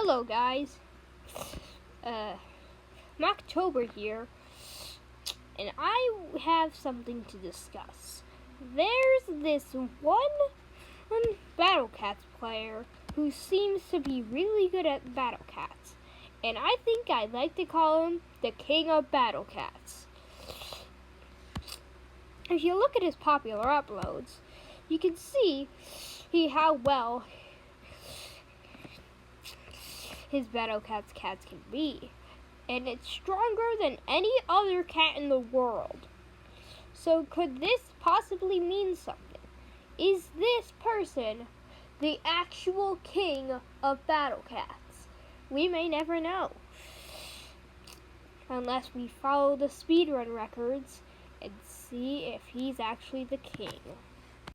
Hello guys, October here, and I have something to discuss. There's this one Battle Cats player who seems to be really good at Battle Cats, and I think I'd like to call him the King of Battle Cats. If you look at his popular uploads, you can see how well his Battle Cats can be, and it's stronger than any other cat in the world. So could this possibly mean something? Is this person the actual king of Battle Cats? We may never know, unless we follow the speedrun records and see if he's actually the king.